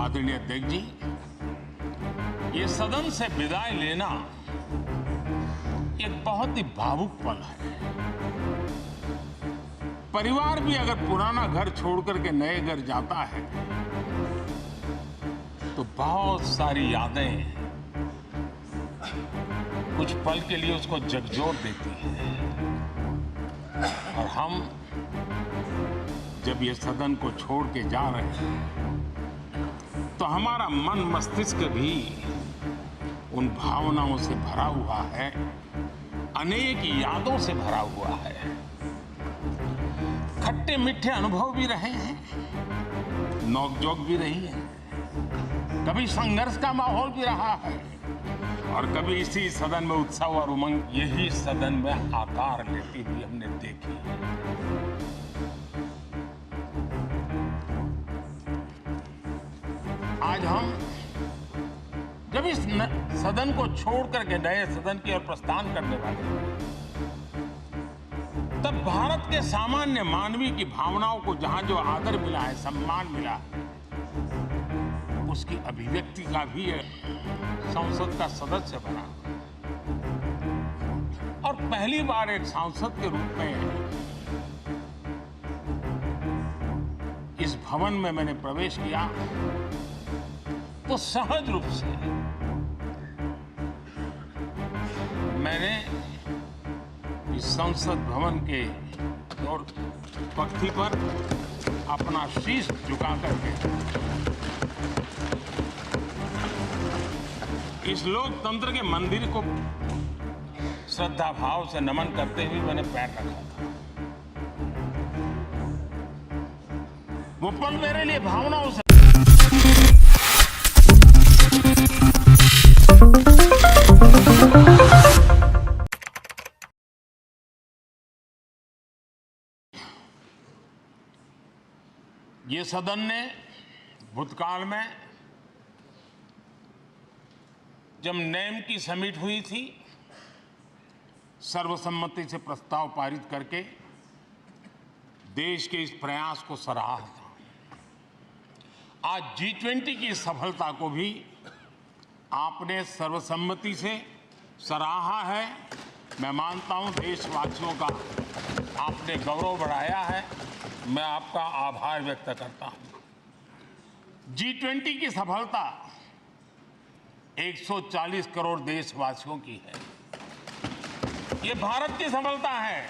आदरणीय अध्यक्ष जी, ये सदन से विदाई लेना एक बहुत ही भावुक पल है। परिवार भी अगर पुराना घर छोड़कर के नए घर जाता है तो बहुत सारी यादें कुछ पल के लिए उसको झकझोर देती हैं। और हम जब ये सदन को छोड़ के जा रहे हैं तो हमारा मन मस्तिष्क भी उन भावनाओं से भरा हुआ है, अनेक यादों से भरा हुआ है। खट्टे मीठे अनुभव भी रहे हैं, नोकझोंक भी रही है, कभी संघर्ष का माहौल भी रहा है और कभी इसी सदन में उत्सव और उमंग यही सदन में आकार लेती हुई हमने देखी है। आज हम जब इस सदन को छोड़ करके नए सदन की ओर प्रस्थान करने वाले हैं, तब भारत के सामान्य मानवी की भावनाओं को जहां जो आदर मिला है, सम्मान मिला है, उसकी अभिव्यक्ति का भी संसद का सदस्य बना और पहली बार एक सांसद के रूप में इस भवन में मैंने प्रवेश किया तो सहज रूप से मैंने इस संसद भवन के और पक्ति पर अपना शीश झुका करके इस लोकतंत्र के मंदिर को श्रद्धा भाव से नमन करते हुए मैंने पैर रखा था। वो पल मेरे लिए भावनाओं से ये सदन ने भूतकाल में जब नेम की समिट हुई थी, सर्वसम्मति से प्रस्ताव पारित करके देश के इस प्रयास को सराहा था। आज G20 की सफलता को भी आपने सर्वसम्मति से सराहा है। मैं मानता हूं देशवासियों का आपने गौरव बढ़ाया है। मैं आपका आभार व्यक्त करता हूं। G20 की सफलता 140 करोड़ देशवासियों की है। ये भारत की सफलता है,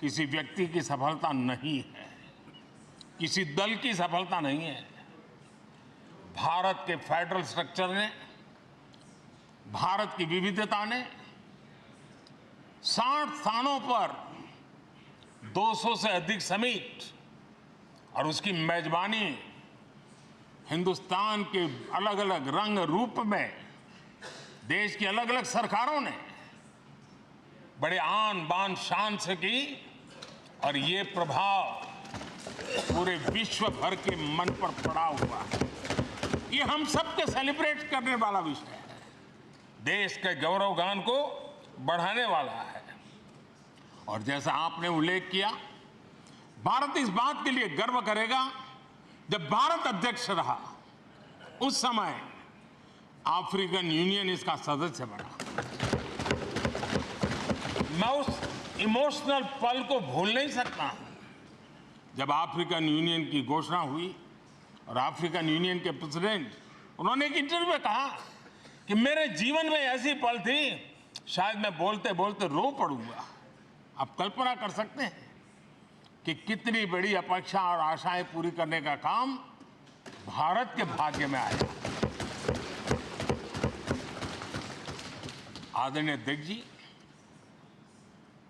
किसी व्यक्ति की सफलता नहीं है, किसी दल की सफलता नहीं है। भारत के फेडरल स्ट्रक्चर ने, भारत की विविधता ने 60 स्थानों पर 200 से अधिक समिट और उसकी मेजबानी हिंदुस्तान के अलग अलग रंग रूप में देश की अलग अलग सरकारों ने बड़े आन बान शान से की और ये प्रभाव पूरे विश्व भर के मन पर पड़ा हुआ है। ये हम सबके सेलिब्रेट करने वाला विषय है, देश के गौरवगान को बढ़ाने वाला है। और जैसा आपने उल्लेख किया, भारत इस बात के लिए गर्व करेगा, जब भारत अध्यक्ष रहा उस समय अफ्रीकन यूनियन इसका सदस्य बना। मैं उस इमोशनल पल को भूल नहीं सकता जब अफ्रीकन यूनियन की घोषणा हुई और अफ्रीकन यूनियन के प्रेसिडेंट उन्होंने एक इंटरव्यू में कहा कि मेरे जीवन में ऐसी पल थी शायद मैं बोलते बोलते रो पड़ूंगा। आप कल्पना कर सकते हैं कि कितनी बड़ी अपेक्षा और आशाएं पूरी करने का काम भारत के भाग्य में आया। आदरणीय अध्यक्ष जी,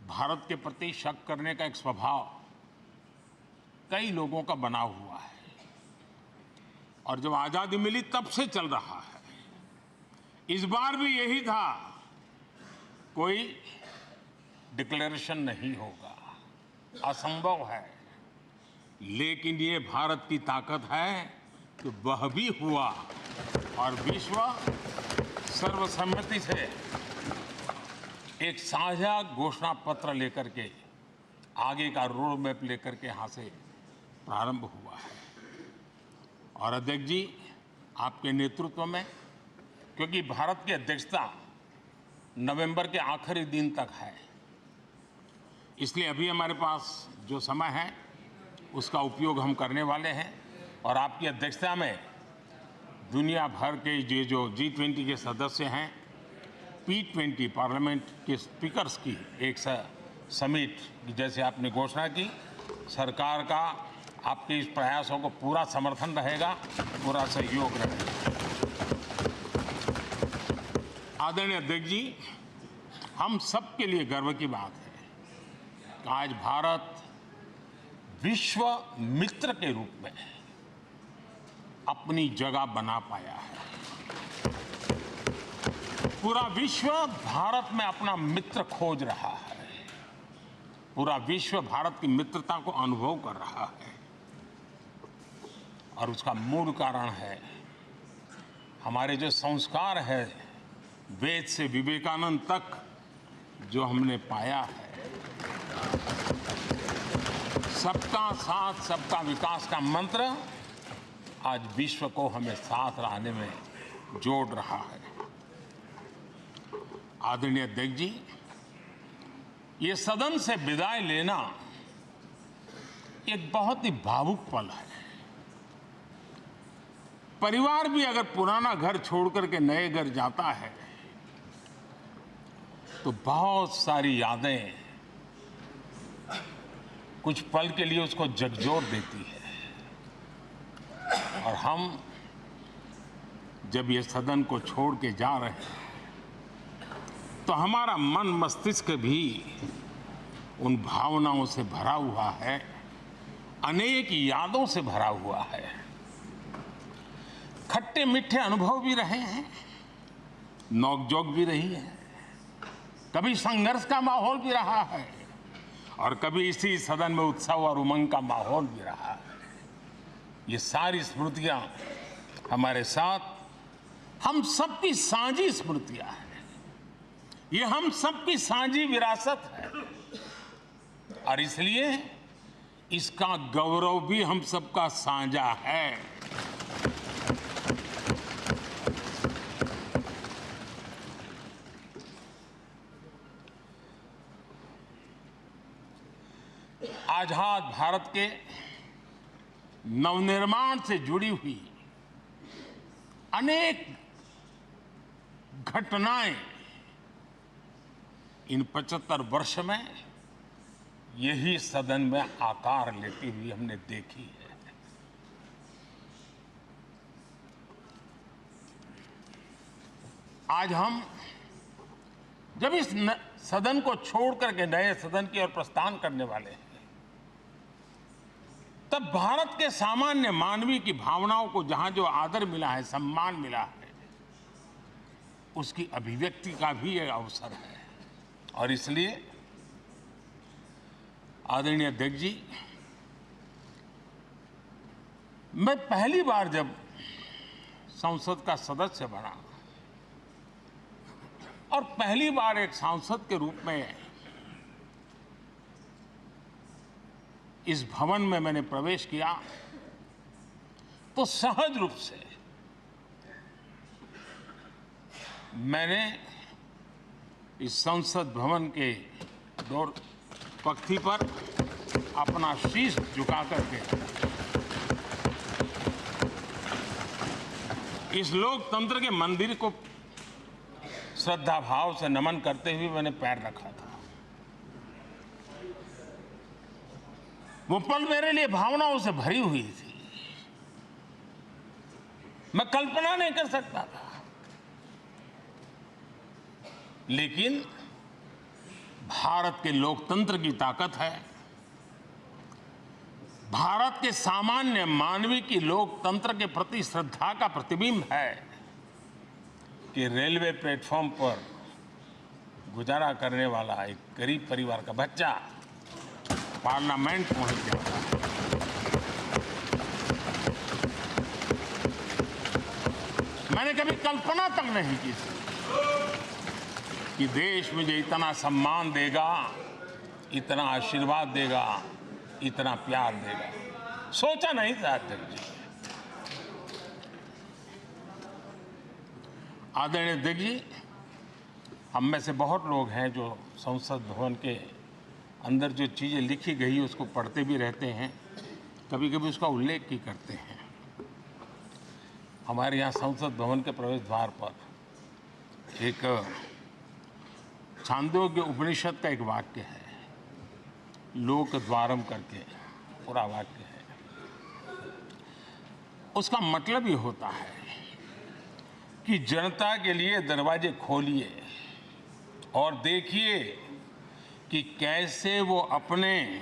भारत के प्रति शक करने का एक स्वभाव कई लोगों का बना हुआ है और जब आजादी मिली तब से चल रहा है। इस बार भी यही था, कोई डिक्लेरेशन नहीं होगा, असंभव है। लेकिन ये भारत की ताकत है कि वह भी हुआ और विश्व सर्वसम्मति से एक साझा घोषणा पत्र लेकर के आगे का रोड मैप लेकर के यहां से प्रारंभ हुआ है। और अध्यक्ष जी, आपके नेतृत्व में, क्योंकि भारत की अध्यक्षता नवंबर के आखिरी दिन तक है, इसलिए अभी हमारे पास जो समय है उसका उपयोग हम करने वाले हैं। और आपकी अध्यक्षता में दुनिया भर के ये जो G20 के सदस्य हैं, P20 पार्लियामेंट के स्पीकर्स की एक समिट, जैसे आपने घोषणा की, सरकार का आपके इस प्रयासों को पूरा समर्थन रहेगा, पूरा सहयोग रहेगा। आदरणीय अध्यक्ष जी, हम सबके लिए गर्व की बात है कि आज भारत विश्व मित्र के रूप में अपनी जगह बना पाया है। पूरा विश्व भारत में अपना मित्र खोज रहा है। पूरा विश्व भारत की मित्रता को अनुभव कर रहा है। और उसका मूल कारण है हमारे जो संस्कार है, वेद से विवेकानंद तक जो हमने पाया है। सबका साथ सबका विकास का मंत्र आज विश्व को हमें साथ लाने में जोड़ रहा है। आदरणीय अध्यक्ष जी, ये सदन से विदाई लेना एक बहुत ही भावुक पल है। परिवार भी अगर पुराना घर छोड़ करके नए घर जाता है तो बहुत सारी यादें कुछ पल के लिए उसको झकझोर देती है। और हम जब ये सदन को छोड़ के जा रहे हैं तो हमारा मन मस्तिष्क भी उन भावनाओं से भरा हुआ है, अनेक यादों से भरा हुआ है। खट्टे मीठे अनुभव भी रहे हैं, नोकझोंक भी रही है, कभी संघर्ष का माहौल भी रहा है और कभी इसी सदन में उत्सव और उमंग का माहौल भी रहा है। ये सारी स्मृतियां हमारे साथ हम सबकी साझी स्मृतियां हैं। ये हम सबकी साझी विरासत है और इसलिए इसका गौरव भी हम सबका साझा है। आजाद भारत के नवनिर्माण से जुड़ी हुई अनेक घटनाएं इन 75 वर्ष में यही सदन में आकार लेती हुई हमने देखी है। आज हम जब इस सदन को छोड़ करके नए सदन की ओर प्रस्थान करने वाले हैं, तब भारत के सामान्य मानवीय की भावनाओं को जहां जो आदर मिला है, सम्मान मिला है, उसकी अभिव्यक्ति का भी एक अवसर है। और इसलिए आदरणीय अध्यक्ष जी, मैं पहली बार जब संसद का सदस्य बना और पहली बार एक सांसद के रूप में इस भवन में मैंने प्रवेश किया तो सहज रूप से मैंने इस संसद भवन के दौर पक्ति पर अपना शीश झुका करके इस लोकतंत्र के मंदिर को श्रद्धा भाव से नमन करते हुए मैंने पैर रखा था। वो पल मेरे लिए भावनाओं से भरी हुई थी। मैं कल्पना नहीं कर सकता था, लेकिन भारत के लोकतंत्र की ताकत है, भारत के सामान्य मानवीय की लोकतंत्र के प्रति श्रद्धा का प्रतिबिंब है कि रेलवे प्लेटफॉर्म पर गुजारा करने वाला एक गरीब परिवार का बच्चा पार्लियामेंट पहुंच जाता है। मैंने कभी कल्पना तक नहीं की थी कि देश मुझे इतना सम्मान देगा, इतना आशीर्वाद देगा, इतना प्यार देगा। सोचा नहीं था अध्यक्ष जी। आदरणीय अध्यक्ष जी, हम में से बहुत लोग हैं जो संसद भवन के अंदर जो चीज़ें लिखी गई उसको पढ़ते भी रहते हैं, कभी कभी उसका उल्लेख भी करते हैं। हमारे यहाँ संसद भवन के प्रवेश द्वार पर एक छांदोग्य उपनिषद का एक वाक्य है, लोक द्वारम करके पूरा वाक्य है। उसका मतलब ये होता है कि जनता के लिए दरवाजे खोलिए और देखिए कि कैसे वो अपने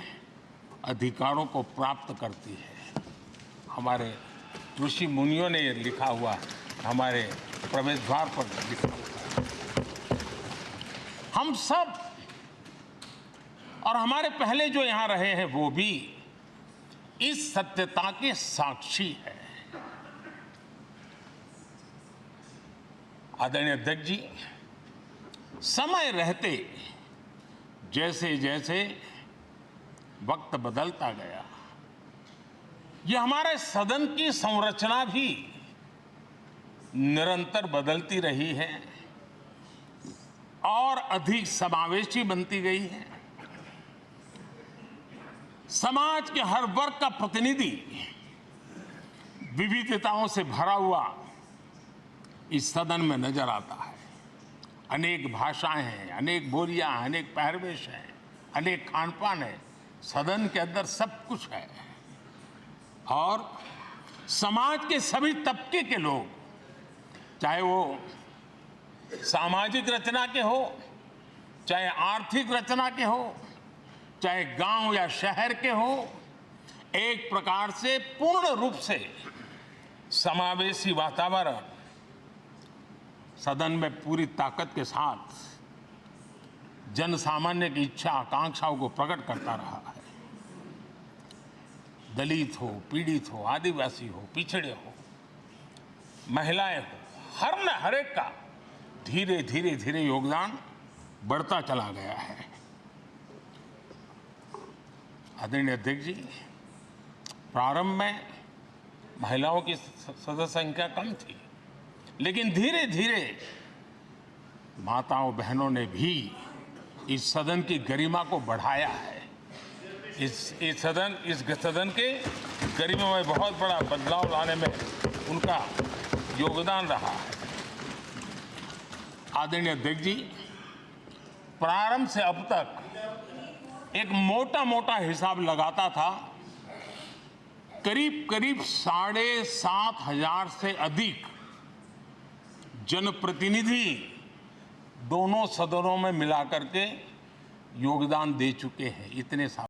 अधिकारों को प्राप्त करती है। हमारे ऋषि मुनियों ने ये लिखा हुआ है, हमारे प्रवेश द्वार पर लिखा हुआ है। हम सब और हमारे पहले जो यहाँ रहे हैं वो भी इस सत्यता के साक्षी है। आदरणीय अध्यक्ष जी, समय रहते जैसे जैसे वक्त बदलता गया, यह हमारे सदन की संरचना भी निरंतर बदलती रही है और अधिक समावेशी बनती गई है। समाज के हर वर्ग का प्रतिनिधि विविधताओं से भरा हुआ इस सदन में नजर आता है। अनेक भाषाएं हैं, अनेक बोलियां हैं, अनेक पहरवेश हैं, अनेक खान-पान है। सदन के अंदर सब कुछ है और समाज के सभी तबके के लोग, चाहे वो सामाजिक रचना के हो, चाहे आर्थिक रचना के हो, चाहे गांव या शहर के हो, एक प्रकार से पूर्ण रूप से समावेशी वातावरण सदन में पूरी ताकत के साथ जन सामान्य की इच्छा आकांक्षाओं को प्रकट करता रहा है। दलित हो, पीड़ित हो, आदिवासी हो, पिछड़े हो, महिलाएं हो, हर एक का धीरे धीरे धीरे योगदान बढ़ता चला गया है। आदरणीय अध्यक्ष जी, प्रारंभ में महिलाओं की सदस्य संख्या कम थी, लेकिन धीरे धीरे माताओं बहनों ने भी इस सदन की गरिमा को बढ़ाया है। इस सदन के गरिमा में बहुत बड़ा बदलाव लाने में उनका योगदान रहा है। आदरणीय अध्यक्ष जी, प्रारंभ से अब तक एक मोटा हिसाब लगाता था, करीब 7,500 से अधिक जनप्रतिनिधि दोनों सदनों में मिलाकर के योगदान दे चुके हैं। इतने